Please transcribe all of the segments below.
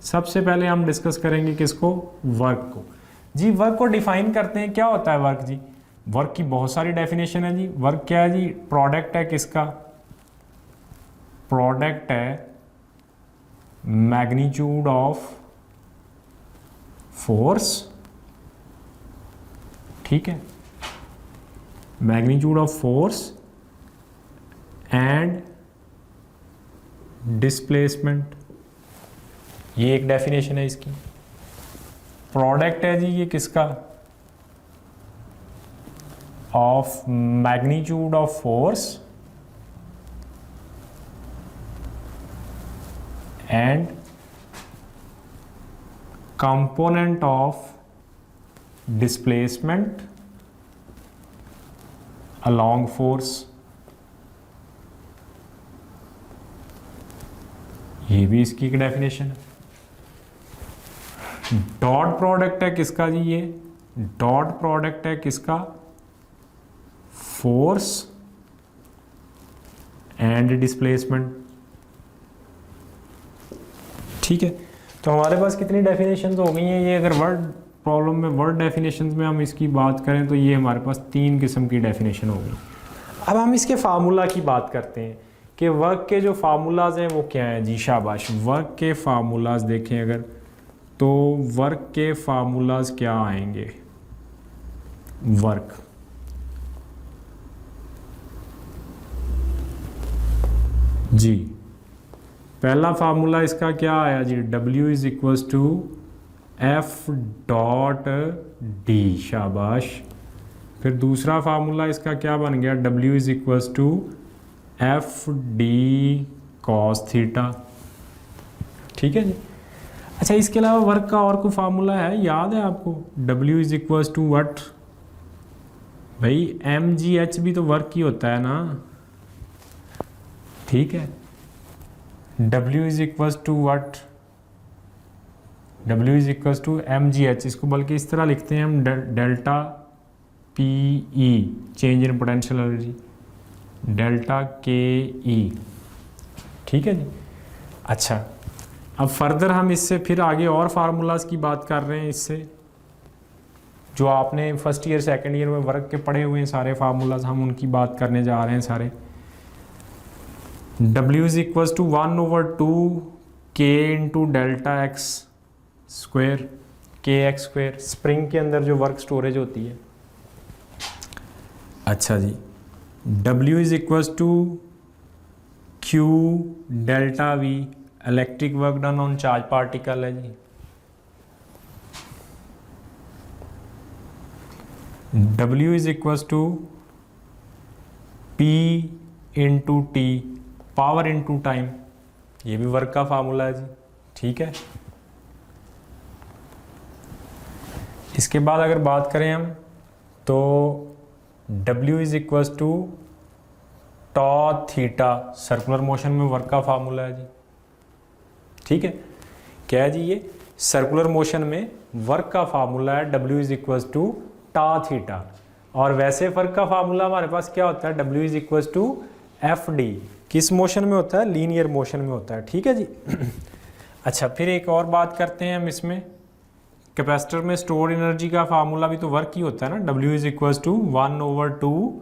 सबसे पहले हम डिस्कस करेंगे किसको, वर्क को। जी वर्क को डिफाइन करते हैं, क्या होता है वर्क जी। वर्क की बहुत सारी डेफिनेशन है जी। वर्क क्या है जी, प्रोडक्ट है किसका, प्रोडक्ट है मैग्नीट्यूड ऑफ फोर्स, ठीक है, magnitude of force and displacement, ये एक डेफिनेशन है इसकी। प्रोडक्ट है जी ये किसका, of magnitude of force and component of displacement along force, ये भी इसकी एक डेफिनेशन है। डॉट प्रोडक्ट है किसका जी, ये डॉट प्रोडक्ट है किसका, फोर्स एंड डिस्प्लेसमेंट, ठीक है। तो हमारे पास कितनी डेफिनेशंस हो गई हैं ये, अगर वर्ड प्रॉब्लम में वर्ड डेफिनेशंस में हम इसकी बात करें तो ये हमारे पास 3 किस्म की डेफिनेशन हो गई। अब हम इसके फार्मूला की बात करते हैं कि वर्क के जो फार्मूलाज हैं वो क्या हैं जी। शाबाश, वर्क के फार्मूलाज देखें अगर, तो वर्क के फार्मूलाज क्या आएंगे। वर्क जी, पहला फार्मूला इसका क्या आया जी, W is equal to F dot D, शाबाश। फिर दूसरा फार्मूला इसका क्या बन गया, W is equal to F D cos theta, ठीक है जी। अच्छा, इसके अलावा वर्क का और कोई फार्मूला है, याद है आपको, W is equal to what, भाई mgh भी तो वर्क ही होता है ना, ठीक है। W is equal to what, W is equal to mgh, इसको बल्कि इस तरह लिखते हैं हम, delta PE, change in potential energy, delta KE, ठीक है जी। अच्छा, अब फर्दर हम इससे फिर आगे और फार्मूलाज की बात कर रहे हैं, इससे जो आपने फर्स्ट ईयर सेकंड ईयर में वर्क के पढ़े हुए हैं सारे फार्मूलाज, हम उनकी बात करने जा रहे हैं सारे। W is equal to 1/2 K into delta X square, KX square, spring के अंदर जो वर्क स्टोरेज होती है। अच्छा जी, W is equal to Q delta V, electric work done on charge particle है जी। W is equal to P into T, power into time, ये भी वर्क का फार्मूला है जी, ठीक है। इसके बाद अगर बात करें हम तो W is equal to tau theta, circular motion में वर्क का फार्मूला है जी, ठीक है। क्या है जी, ये सर्कुलर मोशन में वर्क का फार्मूला है W is equal to tau theta. और वैसे वर्क का फार्मूला हमारे पास क्या होता है, W is equal to F D, किस मोशन में होता है, लीनियर मोशन में होता है, ठीक है जी। अच्छा, फिर एक और बात करते हैं हम इसमें, कैपेसिटर में स्टोर एनर्जी का फार्मूला भी तो वर्क ही होता है ना, W is equal to 1/2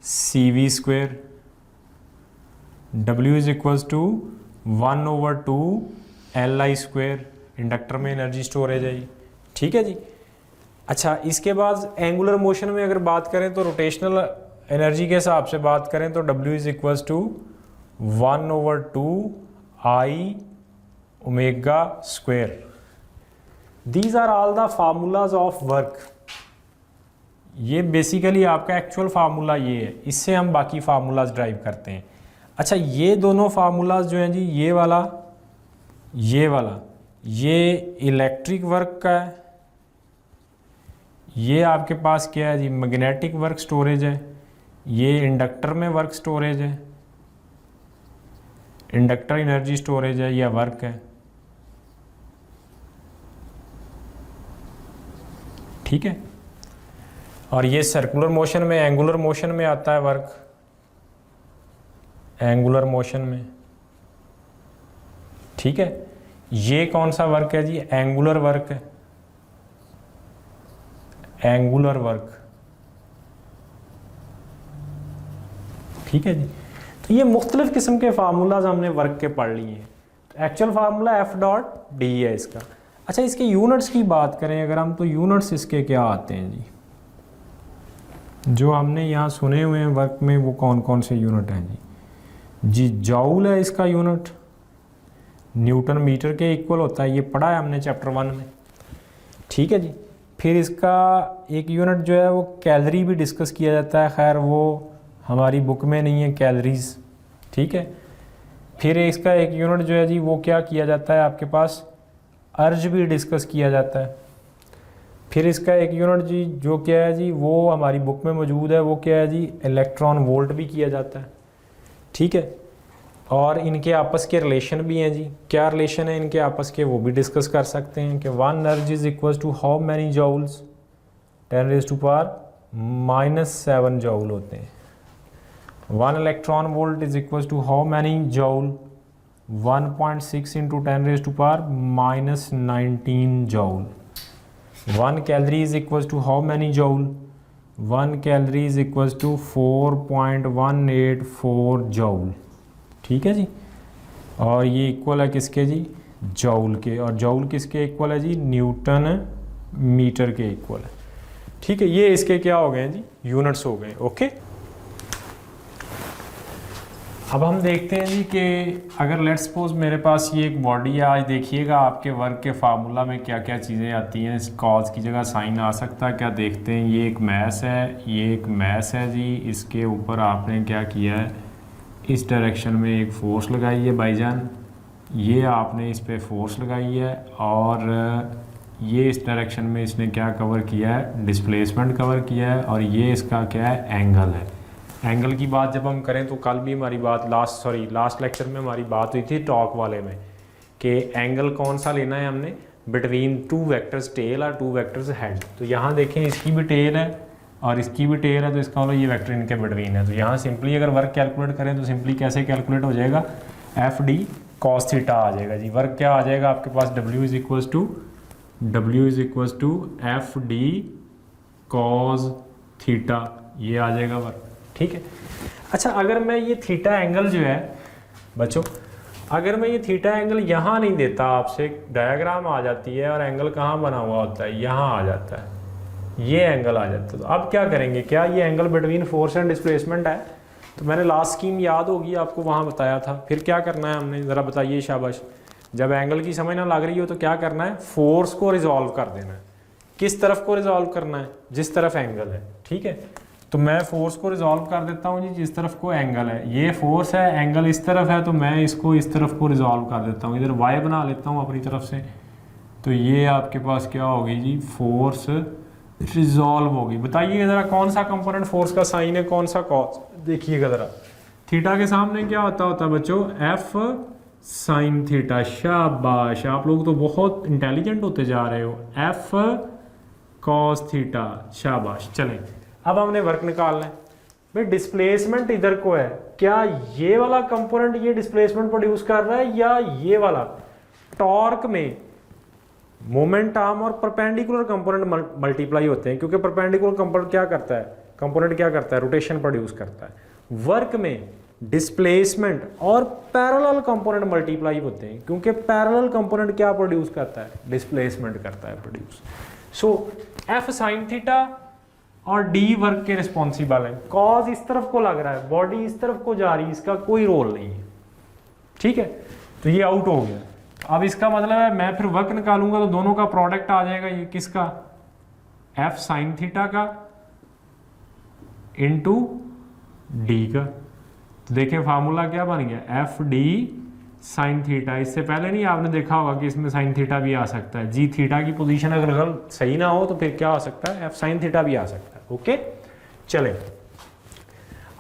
CV square, W is equal to 1/2 LI square, inductor में एनर्जी स्टोरेज है, ठीक है जी। अच्छा, इसके बाद एंगुलर मोशन में अगर बात करें तो रोटेशनल एनर्जी के हिसाब से बात करें तो W is equal to 1/2 I omega square. These are all the formulas of work. ये बेसिकली आपका एक्चुअल फार्मूला ये है, इससे हम बाकी फार्मूलाज ड्राइव करते हैं। अच्छा, ये दोनों फार्मूलाज जो हैं जी, ये वाला ये इलेक्ट्रिक वर्क का है, ये आपके पास क्या है जी, मैग्नेटिक वर्क स्टोरेज है, ये इंडक्टर में वर्क स्टोरेज है, इंडक्टर एनर्जी स्टोरेज है या वर्क है, ठीक है। और ये सर्कुलर मोशन में, एंगुलर मोशन में आता है वर्क, एंगुलर मोशन में, ठीक है। ये कौन सा वर्क है जी, एंगुलर वर्क है, एंगुलर वर्क, ठीक है जी। तो ये मुख्तलिफ किस्म के फार्मूलाज हमने वर्क के पढ़ लिए हैं। तो actual formula F dot D है इसका। अच्छा, इसके यूनिट्स की बात करें अगर हम, तो यूनिट्स इसके क्या आते हैं जी, जो हमने यहाँ सुने हुए हैं वर्क में, वो कौन कौन से यूनिट हैं जी जॉउल है इसका यूनिट, न्यूटन मीटर के इक्वल होता है, ये पढ़ा है हमने चैप्टर 1 में, ठीक है जी। फिर इसका एक यूनिट जो है वो कैलोरी भी डिस्कस किया जाता है, खैर वो हमारी बुक में नहीं है कैलोरीज, ठीक है। फिर इसका एक यूनिट जो है जी वो क्या किया जाता है आपके पास, अर्ज भी डिस्कस किया जाता है। फिर इसका एक यूनिट जी जो क्या है जी वो हमारी बुक में मौजूद है, वो क्या है जी, इलेक्ट्रॉन वोल्ट भी किया जाता है, ठीक है। और इनके आपस के रिलेशन भी हैं जी, क्या रिलेशन है इनके आपस के वो भी डिस्कस कर सकते हैं कि 1 erg is equal to how many joules, 10⁻⁻7 joule होते हैं। 1 electron volt is equal to how many joule, 1.6 into 10⁻⁻19 joule. 1 calorie is equal to how many joule, 1 calorie is equal to 4.184 joule, ठीक है जी। और ये इक्वल है किसके जी, जॉउल के, और जॉउल किसके इक्वल है जी, न्यूटन मीटर के इक्वल है, ठीक है। ये इसके क्या हो गए हैं जी, यूनिट्स हो गए, ओके। अब हम देखते हैं जी कि अगर लेट्स सपोज मेरे पास ये एक बॉडी है, आज देखिएगा आपके वर्क के फार्मूला में क्या क्या चीज़ें आती हैं, इस कॉज की जगह साइन आ सकता है, क्या देखते हैं। ये एक मैस है, ये एक मैस है जी, इसके ऊपर आपने क्या किया है, इस डायरेक्शन में एक फोर्स लगाई है भाईजान, ये आपने इस पे फोर्स लगाई है, और ये इस डायरेक्शन में इसने क्या कवर किया है, डिस्प्लेसमेंट कवर किया है, और ये इसका क्या है, एंगल है। एंगल की बात जब हम करें तो कल भी हमारी बात लास्ट लेक्चर में हमारी बात हुई थी टॉक वाले में कि एंगल कौन सा लेना है हमने, बिटवीन 2 वेक्टर्स टेल और 2 वेक्टर्स हेड। तो यहाँ देखें इसकी भी टेल है और इसकी भी टेल है, तो इसका मतलब ये वेक्टर इनके बिटवीन है। तो यहाँ सिंपली अगर वर्क कैलकुलेट करें तो सिंपली कैसे कैलकुलेट हो जाएगा, एफ डी कॉस थीटा आ जाएगा जी। वर्क क्या आ जाएगा आपके पास, W is equals to F D cos theta, ये आ जाएगा वर्क, ठीक है। अच्छा, अगर मैं ये थीटा एंगल जो है बच्चों, अगर मैं ये थीटा एंगल यहाँ नहीं देता, आपसे डायग्राम आ जाती है और एंगल कहाँ बना हुआ होता है, यहाँ आ जाता है, ये एंगल आ जाता है। तो अब क्या करेंगे, क्या ये angle between force and displacement है, तो मैंने लास्ट स्कीम याद होगी आपको, वहाँ बताया था। फिर क्या करना है हमने, ज़रा बताइए शाबाश। जब एंगल की समझ ना लग रही हो तो क्या करना है, फोर्स को रिजॉल्व कर देना है। किस तरफ को रिजॉल्व करना है, जिस तरफ एंगल है, ठीक है। तो मैं फोर्स को रिजॉल्व कर देता हूँ जी जिस तरफ को एंगल है, ये फोर्स है, एंगल इस तरफ है, तो मैं इसको इस तरफ को रिजॉल्व कर देता हूँ, इधर वाई बना लेता हूँ अपनी तरफ से। तो ये आपके पास क्या होगी जी, फोर्स रिजॉल्व होगी। बताइए ज़रा कौन सा कंपोनेंट फोर्स का साइन है, कौन सा कॉस, देखिएगा ज़रा। थीटा के सामने क्या होता है बच्चों, एफ साइन थीटा। शाबाश, आप लोग तो बहुत इंटेलिजेंट होते जा रहे हो। एफ कॉस थीटा, शाबाश। चलें, अब हमने वर्क निकालना है भाई। डिस्प्लेसमेंट इधर को है, क्या ये वाला कंपोनेंट ये डिस्प्लेसमेंट प्रोड्यूस कर रहा है या ये वाला। टॉर्क में मोमेंट आर्म और परपेंडिकुलर कंपोनेंट मल्टीप्लाई होते हैं, क्योंकि परपेंडिकुलर कंपोनेंट क्या करता है, कंपोनेंट क्या करता है, रोटेशन प्रोड्यूस करता है। वर्क में डिस्प्लेसमेंट और पैरेलल कंपोनेंट मल्टीप्लाई होते हैं, क्योंकि पैरेलल कंपोनेंट क्या प्रोड्यूस करता है, डिस्प्लेसमेंट करता है प्रोड्यूस। सो एफ साइन थीटा और डी वर्क के रिस्पॉन्सिबल है। कॉज इस तरफ को लग रहा है, बॉडी इस तरफ को जा रही है, इसका कोई रोल नहीं है, ठीक है। तो ये आउट हो गया। अब इसका मतलब है मैं फिर वर्क निकालूंगा तो दोनों का प्रोडक्ट आ जाएगा, ये किसका, एफ साइन थीटा का इनटू डी का। तो देखिए फार्मूला क्या बन गया, एफ डी साइन थीटा। इससे पहले नहीं आपने देखा होगा कि इसमें साइन थीटा भी आ सकता है जी। थीटा की पोजीशन अगर सही ना हो तो फिर क्या आ सकता है, एफ साइन थीटा भी आ सकता है, ओके। चले,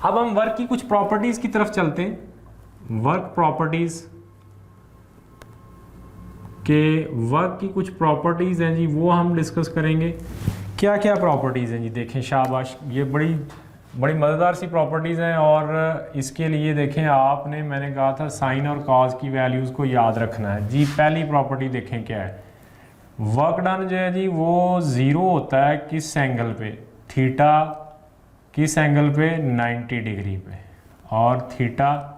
अब हम वर्क की कुछ प्रॉपर्टीज की तरफ चलते हैं। वर्क प्रॉपर्टीज के वर्क की कुछ प्रॉपर्टीज हैं जी, वो हम डिस्कस करेंगे। क्या क्या प्रॉपर्टीज हैं जी, देखें शाबाश, ये बड़ी बड़ी मज़ेदार सी प्रॉपर्टीज़ हैं। और इसके लिए देखें आपने, मैंने कहा था साइन और कॉज की वैल्यूज़ को याद रखना है जी। पहली प्रॉपर्टी देखें क्या है, वर्क डन जो है जी वो ज़ीरो होता है किस एंगल पे, थीटा किस एंगल पे, 90 डिग्री पे, और थीटा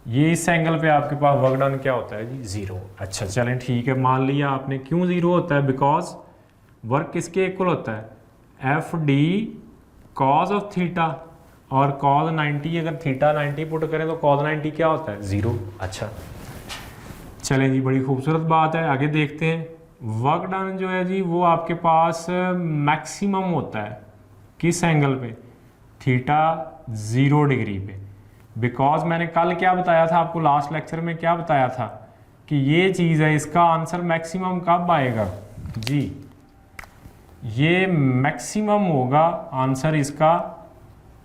ये इस एंगल पे आपके पास वर्क डन क्या होता है जी, ज़ीरो। अच्छा चलें ठीक है, मान लिया आपने। क्यों ज़ीरो होता है, बिकॉज वर्क किसके इक्वल होता है, F D cause of theta, और कॉज 90, अगर थीटा 90 पुट करें तो कॉज 90 क्या होता है, ज़ीरो। अच्छा चलें जी, बड़ी खूबसूरत बात है, आगे देखते हैं। वर्क डन जो है जी वो आपके पास मैक्सिमम होता है किस एंगल पे, थीटा 0 डिग्री पे। बिकॉज मैंने कल क्या बताया था आपको, लास्ट लेक्चर में क्या बताया था कि ये चीज़ है, इसका आंसर मैक्सिमम कब आएगा जी, ये मैक्सिमम होगा आंसर इसका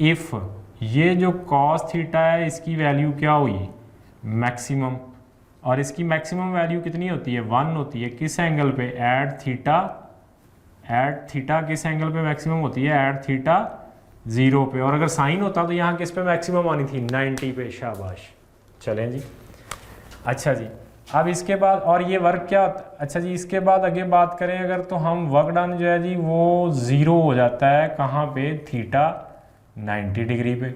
इफ़ ये जो कॉस थीटा है इसकी वैल्यू क्या हुई, मैक्सिमम। और इसकी मैक्सिमम वैल्यू कितनी होती है, 1 होती है। किस एंगल पे, एट थीटा किस एंगल पे मैक्सिमम होती है, एट थीटा 0 पे। और अगर साइन होता तो यहाँ किस पे मैक्सिमम आनी थी, 90 पे। शाबाश, चलें जी। अच्छा जी, अब इसके बाद और ये वर्क क्या, अच्छा जी इसके बाद आगे बात करें अगर, तो हम वर्क डन जो है जी वो 0 हो जाता है कहाँ पे, थीटा 90 डिग्री पे।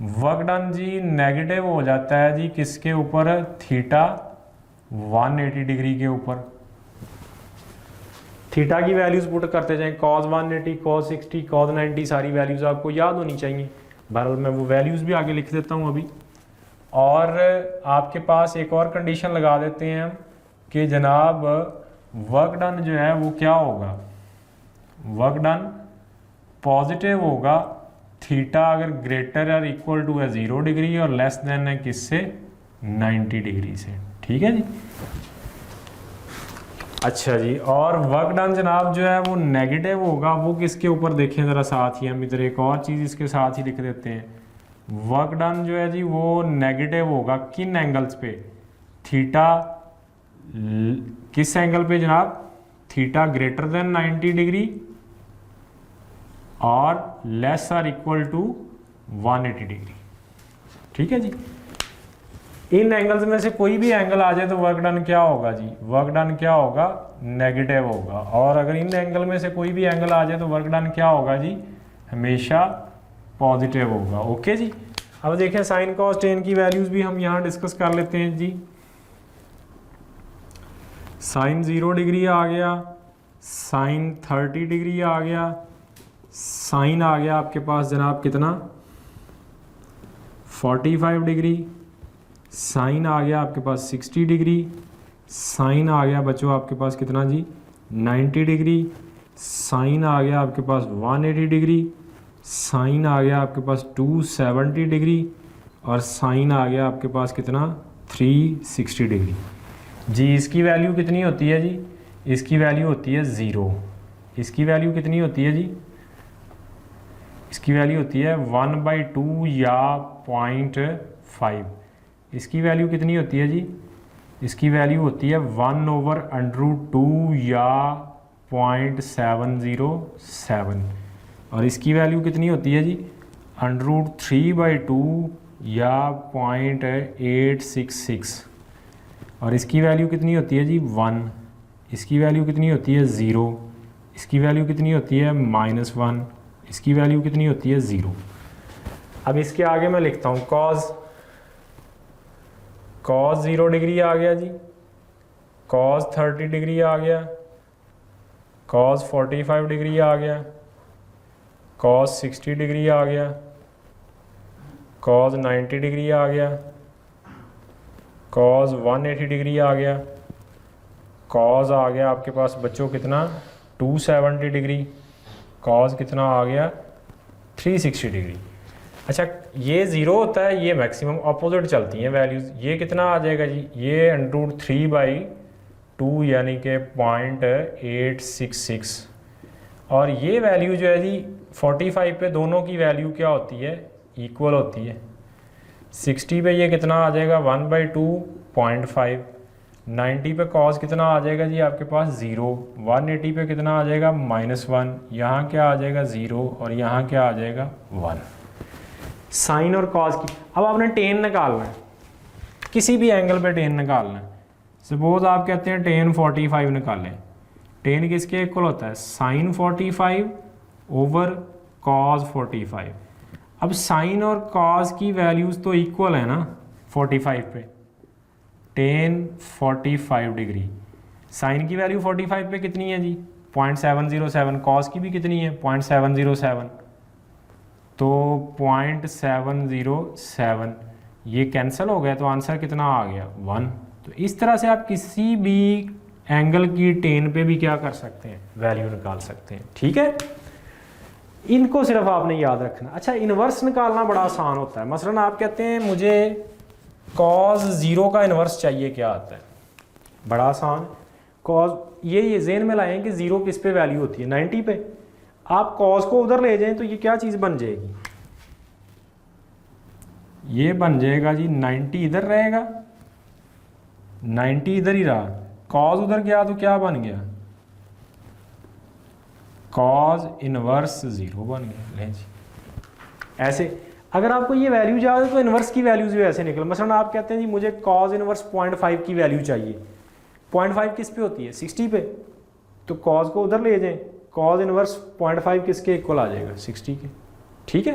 वर्क डन जी नेगेटिव हो जाता है जी किसके ऊपर, थीटा 180 डिग्री के ऊपर। थीटा की वैल्यूज़ पुट करते जाएं, कॉज 180, कॉज 60, कॉज 90, सारी वैल्यूज़ आपको याद होनी चाहिए। बहरहाल मैं वो वैल्यूज़ भी आगे लिख देता हूँ अभी। और आपके पास एक और कंडीशन लगा देते हैं हम कि जनाब वर्क डन जो है वो क्या होगा, वर्क डन पॉजिटिव होगा थीटा अगर ग्रेटर और इक्वल टू है 0 डिग्री और लेस देन है किससे, 90 डिग्री से। ठीक है जी। अच्छा जी, और वर्क डन जनाब जो है वो नेगेटिव होगा, वो किसके ऊपर देखें ज़रा साथ ही, हम इधर एक और चीज़ इसके साथ ही लिख देते हैं। वर्क डन जो है जी वो नेगेटिव होगा किन एंगल्स पे, थीटा किस एंगल पे जनाब, थीटा ग्रेटर देन 90 डिग्री और less or equal to 180 degree. ठीक है जी। इन एंगल्स में से कोई भी एंगल आ जाए तो वर्क डन क्या होगा जी, वर्क डन क्या होगा, नेगेटिव होगा। और अगर इन एंगल में से कोई भी एंगल आ जाए तो वर्क डन क्या होगा जी, हमेशा पॉजिटिव होगा। ओके जी। अब देखें साइन कॉस टेन की वैल्यूज भी हम यहाँ डिस्कस कर लेते हैं जी। साइन 0 डिग्री आ गया, साइन 30 डिग्री आ गया, साइन आ गया आपके पास जनाब कितना, 45 डिग्री, साइन आ गया आपके पास 60 डिग्री, साइन आ गया बच्चों आपके पास कितना जी, 90 डिग्री, साइन आ गया आपके पास 180 डिग्री, साइन आ गया आपके पास 270 डिग्री, और साइन आ गया आपके पास कितना, 360 डिग्री। जी इसकी वैल्यू कितनी होती है जी, इसकी वैल्यू होती है 0। इसकी वैल्यू कितनी होती है जी, इसकी वैल्यू होती है 1/2 या 0.5। इसकी वैल्यू कितनी होती है जी, इसकी वैल्यू होती है 1/√2 या 0.707। और इसकी वैल्यू कितनी होती है जी, √3/2 या 0.866। और इसकी वैल्यू कितनी होती है जी, 1। इसकी वैल्यू कितनी होती है, 0। इसकी वैल्यू कितनी होती है, -1। इसकी वैल्यू कितनी होती है, 0। अब इसके आगे मैं लिखता हूँ कॉज 0 डिग्री आ गया जी, कॉज 30 डिग्री आ गया, कॉज 45 डिग्री आ गया, कॉज 60 डिग्री आ गया, कॉज 90 डिग्री आ गया, कॉज 180 डिग्री आ गया, कॉज आ गया आपके पास बच्चों कितना, 270 डिग्री, कॉज कितना आ गया, 360 डिग्री। अच्छा ये 0 होता है, ये मैक्सिमम, अपोजिट चलती हैं वैल्यूज़। ये कितना आ जाएगा जी, ये √3/2 यानी कि 0.866। और ये वैल्यू जो है जी 45 पे दोनों की वैल्यू क्या होती है, इक्वल होती है। 60 पे ये कितना आ जाएगा, 1/2.5। 90 पे कॉस कितना आ जाएगा जी आपके पास, 0। 180 पे कितना आ जाएगा, -1। यहाँ क्या आ जाएगा, 0, और यहाँ क्या आ जाएगा, 1। साइन और कॉस की। अब आपने टेन निकालना है, किसी भी एंगल पे टेन निकालना है। सपोज आप कहते हैं टेन 45 निकालें, टेन किसके इक्वल होता है, साइन 45 ओवर कॉस 45। अब साइन और कॉस की वैल्यूज़ तो इक्वल है ना 45 पे, टेन 45 डिग्री, साइन की वैल्यू 45 पे कितनी है जी 0.707, कॉस की भी कितनी है 0.707, तो 0.707 ये कैंसिल हो गया, तो आंसर कितना आ गया 1। तो इस तरह से आप किसी भी एंगल की टेन पे भी क्या कर सकते हैं, वैल्यू निकाल सकते हैं। ठीक है, इनको सिर्फ आपने याद रखना। अच्छा, इन्वर्स निकालना बड़ा आसान होता है। मसलन आप कहते हैं मुझे cos 0 का इन्वर्स चाहिए, क्या आता है, बड़ा आसान। cos ये जेन में लाएं कि 0 किस पे वैल्यू होती है 90 पे। आप cos को उधर ले जाएं तो ये क्या चीज़ बन जाएगी, ये बन जाएगा जी 90 इधर रहेगा, 90 इधर ही रहा, cos उधर गया तो क्या बन गया, cos इनवर्स 0 बन गया। लें जी, ऐसे अगर आपको ये वैल्यू याद है तो इनवर्स की वैल्यूज भी ऐसे निकल। मसलन आप कहते हैं जी मुझे cos इनवर्स 0.5 की वैल्यू चाहिए, 0.5 किस पे होती है 60 पे, तो cos को उधर ले जाएं, cos इनवर्स 0.5 किसके इक्वल आ जाएगा 60 के। ठीक है,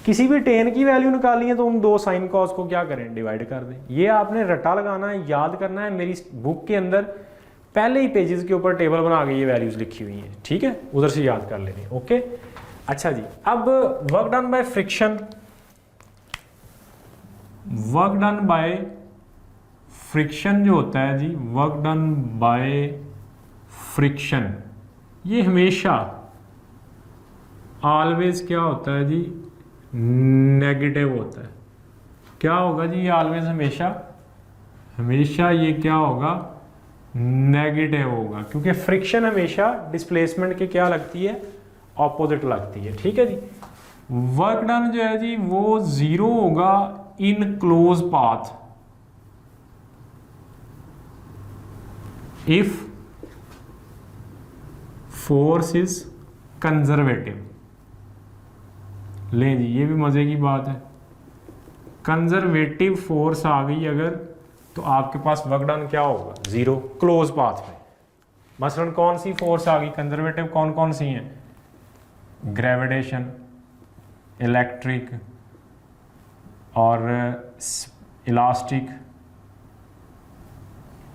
किसी भी टेन की वैल्यू निकालनी है तो उन दो साइन कॉस को क्या करें, डिवाइड कर दें। ये आपने रटा लगाना है, याद करना है। मेरी बुक के अंदर पहले ही पेजेस के ऊपर टेबल बना के ये वैल्यूज लिखी हुई हैं। ठीक है, उधर से याद कर लेनी। ओके, अच्छा जी, अब work done by friction, work done by friction जो होता है जी, वर्क डन बाय फ्रिक्शन, ये हमेशा ऑलवेज क्या होता है जी, नेगेटिव होता है। क्या होगा जी, ये ऑलवेज हमेशा ये क्या होगा, नेगेटिव होगा, क्योंकि फ्रिक्शन हमेशा डिस्प्लेसमेंट के क्या लगती है, ऑपोजिट लगती है। ठीक है जी, वर्क डन जो है जी वो 0 होगा in close path if force is conservative. लें जी, ये भी मजे की बात है, कंजर्वेटिव फोर्स आ गई अगर, तो आपके पास वर्क डन क्या होगा 0 क्लोज पाथ में। मसलन कौन सी फोर्स आ गई कंजर्वेटिव, कौन कौन सी हैं, ग्रेविटेशन, इलेक्ट्रिक और इलास्टिक,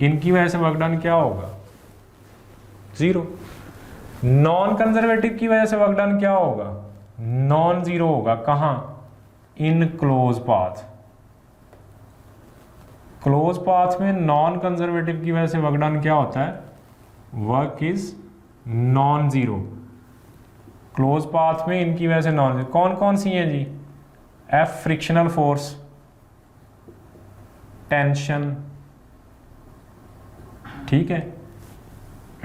इनकी वजह से वर्क डन क्या होगा 0। नॉन कंजर्वेटिव की वजह से वर्क डन क्या होगा, नॉन 0 होगा। कहाँ, इन क्लोज पाथ, क्लोज पाथ में नॉन कंजर्वेटिव की वजह से वर्क डन क्या होता है, work is non 0। Close path में इनकी वजह से नॉन 0, कौन कौन सी हैं जी, एफ फ्रिक्शनल फोर्स, टेंशन, ठीक है,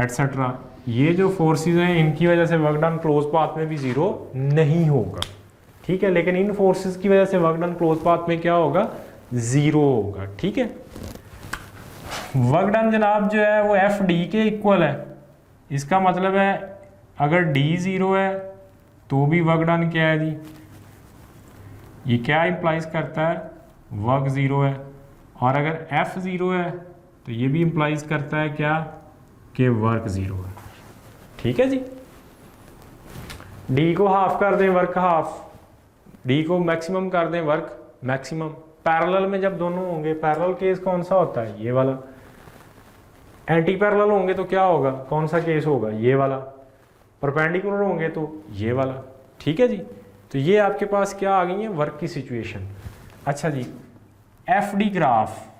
एटसेट्रा। ये जो फोर्सेस हैं इनकी वजह से वर्क डन क्लोज पाथ में भी 0 नहीं होगा। ठीक है, लेकिन इन फोर्सेस की वजह से वर्क डन क्लोज पाथ में क्या होगा, 0 होगा। ठीक है, वर्क डन जनाब जो है वो एफ डी के इक्वल है। इसका मतलब है अगर डी 0 है तो भी वर्क डन क्या है जी, ये क्या इंप्लाइज करता है, वर्क 0 है। और अगर एफ 0 है तो ये भी इंप्लाइज करता है क्या, कि वर्क 0 है। ठीक है जी, डी को हाफ कर दें वर्क हाफ, डी को मैक्सिमम कर दें वर्क मैक्सिमम। पैरेलल में जब दोनों होंगे, पैरेलल केस कौन सा होता है, ये वाला। एंटी पैरेलल होंगे तो क्या होगा, कौन सा केस होगा, ये वाला। परपेंडिकुलर होंगे तो ये वाला। ठीक है जी, तो ये आपके पास क्या आ गई है, वर्क की सिचुएशन। अच्छा जी, F D graph,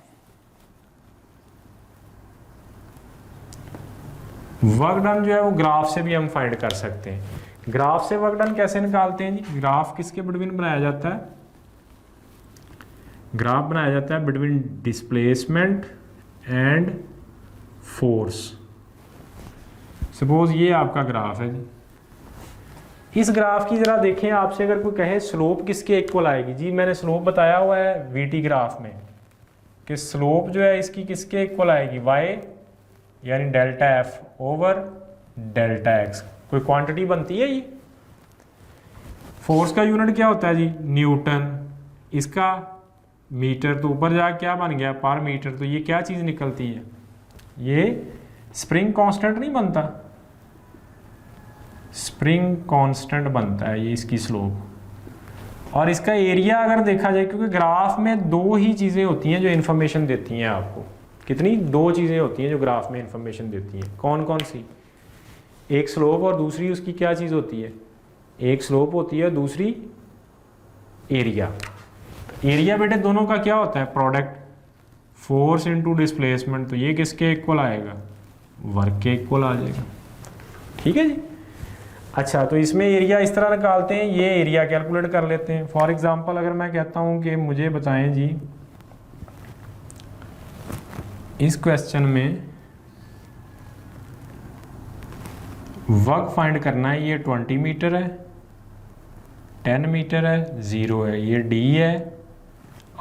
work done जो है वो ग्राफ से भी हम फाइंड कर सकते हैं। ग्राफ से वर्क डन कैसे निकालते हैं जी, ग्राफ किसके बिटवीन बनाया जाता है, ग्राफ बनाया जाता है between displacement and force. Suppose ये आपका ग्राफ है जी, इस ग्राफ की जरा देखें, आपसे अगर कोई कहे स्लोप किसके इक्वल आएगी, जी मैंने स्लोप बताया हुआ है वीटी ग्राफ में कि स्लोप जो है इसकी किसके इक्वल आएगी, वाई यानी delta F over delta x. कोई क्वांटिटी बनती है ये। फोर्स का यूनिट क्या होता है जी, न्यूटन, इसका मीटर, तो ऊपर जा क्या बन गया, पर मीटर। तो ये क्या चीज़ निकलती है, ये स्प्रिंग कांस्टेंट नहीं बनता, स्प्रिंग कांस्टेंट बनता है ये इसकी स्लोप। और इसका एरिया अगर देखा जाए, क्योंकि ग्राफ में दो ही चीज़ें होती हैं जो इन्फॉर्मेशन देती हैं आपको, कितनी, दो चीज़ें होती हैं जो ग्राफ में इन्फॉर्मेशन देती हैं। कौन कौन सी, एक स्लोप और दूसरी उसकी क्या चीज़ होती है, एक स्लोप होती है, दूसरी एरिया। एरिया बेटे दोनों का क्या होता है, प्रोडक्ट, फोर्स इनटू डिस्प्लेसमेंट। तो ये किसके इक्वल आएगा, वर्क के इक्वल आ जाएगा। ठीक है जी। अच्छा, तो इसमें एरिया इस तरह निकालते हैं, ये एरिया कैलकुलेट कर लेते हैं। फॉर एग्जांपल अगर मैं कहता हूं कि मुझे बताएं जी, इस क्वेश्चन में वर्क फाइंड करना है, ये 20 मीटर है, 10 मीटर है, 0 है, ये D है,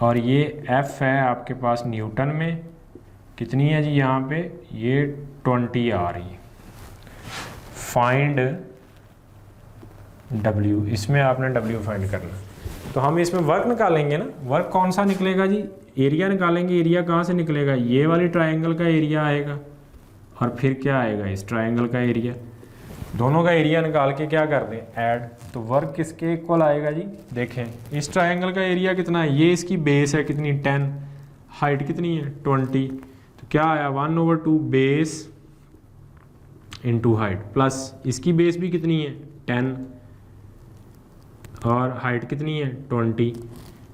और ये F है आपके पास न्यूटन में, कितनी है जी यहाँ पे, ये 20 आ रही है। फाइंड W, इसमें आपने W फाइंड करना। तो हम इसमें वर्क निकालेंगे ना, वर्क कौन सा निकलेगा जी, एरिया निकालेंगे। एरिया कहाँ से निकलेगा, ये वाली ट्रायंगल का एरिया आएगा, और फिर क्या आएगा, इस ट्रायंगल का एरिया। दोनों का एरिया निकाल के क्या कर दें, ऐड। तो वर्क किसके इक्वल आएगा जी, देखें इस ट्रायंगल का एरिया कितना है, ये इसकी बेस है कितनी, 10, हाइट कितनी है 20, तो क्या आया 1/2 बेस इंटू हाइट, प्लस इसकी बेस भी कितनी है 10, और हाइट कितनी है 20।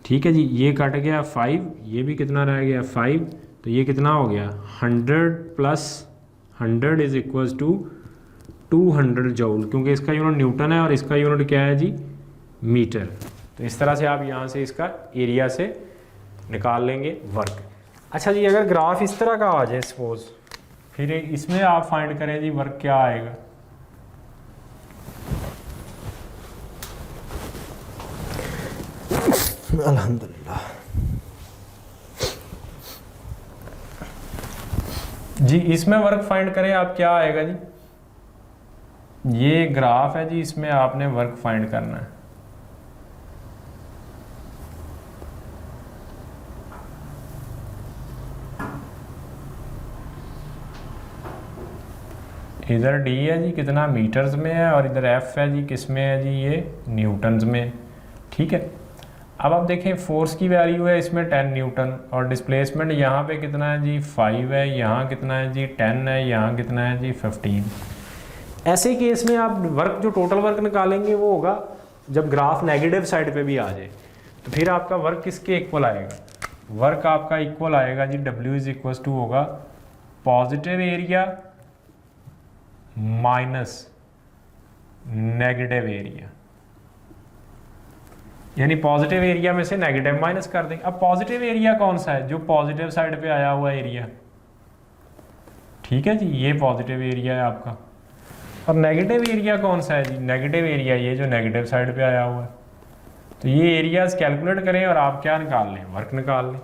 ठीक है जी, ये कट गया 5, ये भी कितना रह गया 5, तो ये कितना हो गया 100 plus 100 is equals to 200 joule, क्योंकि इसका यूनिट न्यूटन है और इसका यूनिट क्या है जी, मीटर। तो इस तरह से आप यहाँ से इसका एरिया से निकाल लेंगे वर्क। अच्छा जी, अगर ग्राफ इस तरह का आ जाए सपोज, फिर इसमें आप फाइंड करें जी वर्क क्या आएगा। अल्हम्दुलिल्लाह जी, इसमें वर्क फाइंड करें आप, क्या आएगा जी, ये ग्राफ है जी, इसमें आपने वर्क फाइंड करना है। इधर D है जी कितना मीटर्स में है, और इधर F है जी किस में है जी, ये न्यूटन्स में। ठीक है, अब आप देखें फोर्स की वैल्यू है इसमें 10 न्यूटन, और डिस्प्लेसमेंट यहाँ पे कितना है जी 5 है, यहाँ कितना है जी 10 है, यहाँ कितना है जी 15। ऐसे केस में आप वर्क, जो टोटल वर्क निकालेंगे वो होगा जब ग्राफ नेगेटिव साइड पे भी आ जाए, तो फिर आपका वर्क किसके इक्वल आएगा, वर्क आपका इक्वल आएगा जी W इज इक्वल टू होगा positive area minus negative area, यानी पॉजिटिव एरिया में से नेगेटिव माइनस कर देंगे। अब पॉजिटिव एरिया कौन सा है, जो पॉजिटिव साइड पे आया हुआ एरिया। ठीक है जी, ये पॉजिटिव एरिया है आपका। और नेगेटिव एरिया कौन सा है जी, नेगेटिव एरिया ये जो नेगेटिव साइड पे आया हुआ है। तो ये एरियाज कैलकुलेट करें और आप क्या निकाल लें, वर्क निकाल लें।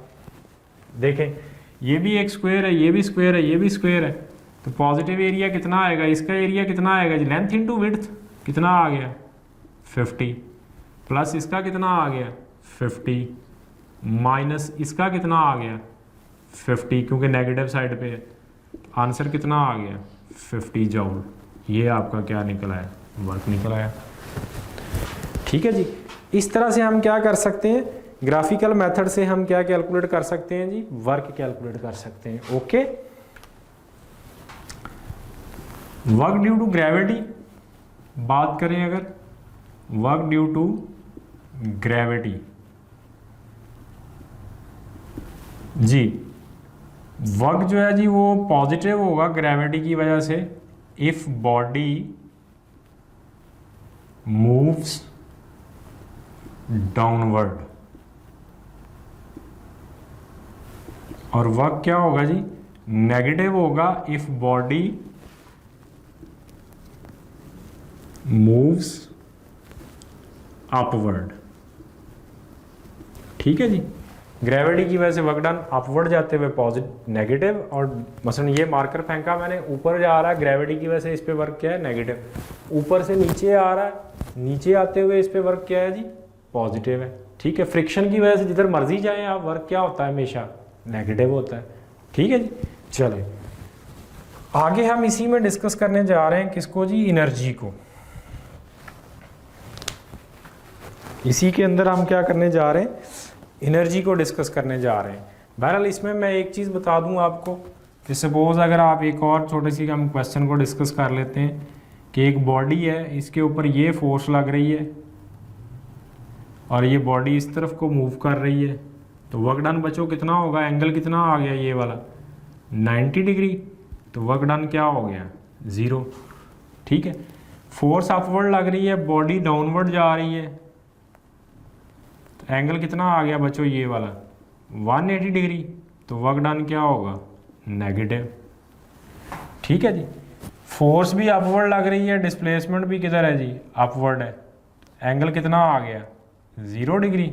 देखें ये भी एक स्क्वायर है, ये भी स्क्वायर है, ये भी स्क्वायर है, तो पॉजिटिव एरिया कितना आएगा, इसका एरिया कितना आएगा जी, लेंथ इंटू विड्थ कितना आ गया 50, प्लस इसका कितना आ गया 50, माइनस इसका कितना आ गया 50, क्योंकि नेगेटिव साइड पे है। आंसर कितना आ गया 50 जूल। ये आपका क्या निकला है, वर्क निकल आया। ठीक है जी, इस तरह से हम क्या कर सकते हैं, ग्राफिकल मेथड से हम क्या कैलकुलेट कर सकते हैं जी, वर्क कैलकुलेट कर सकते हैं। Okay, work due to gravity बात करें, अगर वर्क ड्यू टू ग्रेविटी जी, वर्क जो है जी वो पॉजिटिव होगा ग्रेविटी की वजह से इफ बॉडी मूव्स डाउनवर्ड, और वर्क क्या होगा जी नेगेटिव होगा इफ बॉडी मूव्स अपवर्ड। ठीक है जी, ग्रेविटी की वजह से वर्क डन अपवर्ड जाते हुए पॉजिटिव नेगेटिव, और मसलन ये मार्कर फेंका मैंने, ऊपर जा रहा है ग्रेविटी की वजह से, इस पे वर्क क्या है नेगेटिव, ऊपर से नीचे आ रहा है नीचे आते हुए इस पे वर्क क्या है जी, पॉजिटिव है। ठीक है, फ्रिक्शन की वजह से जिधर मर्जी जाएं आप, वर्क क्या होता है हमेशा नेगेटिव होता है। ठीक है जी, चलिए आगे हम इसी में डिस्कस करने जा रहे हैं किसको जी, एनर्जी को। इसी के अंदर हम क्या करने जा रहे हैं, एनर्जी को डिस्कस करने जा रहे हैं। बहरहाल इसमें मैं एक चीज़ बता दूं आपको कि सपोज अगर आप एक और छोटी सी हम क्वेश्चन को डिस्कस कर लेते हैं कि एक बॉडी है, इसके ऊपर ये फोर्स लग रही है और ये बॉडी इस तरफ को मूव कर रही है, तो वर्क डन बच्चों कितना होगा, एंगल कितना आ गया ये वाला 90 डिग्री, तो वर्क डन क्या हो गया 0। ठीक है, फोर्स अपवर्ड लग रही है, बॉडी डाउनवर्ड जा रही है, तो एंगल कितना आ गया बच्चों ये वाला 180 डिग्री, तो वर्क डन क्या होगा नेगेटिव। ठीक है जी, फोर्स भी अपवर्ड लग रही है, डिस्प्लेसमेंट भी किधर है जी, अपवर्ड है, एंगल कितना आ गया 0 डिग्री,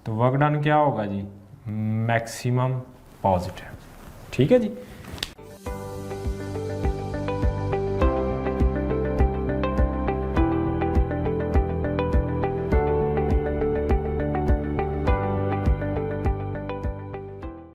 तो वर्क डन क्या होगा जी मैक्सिमम पॉजिटिव। ठीक है जी।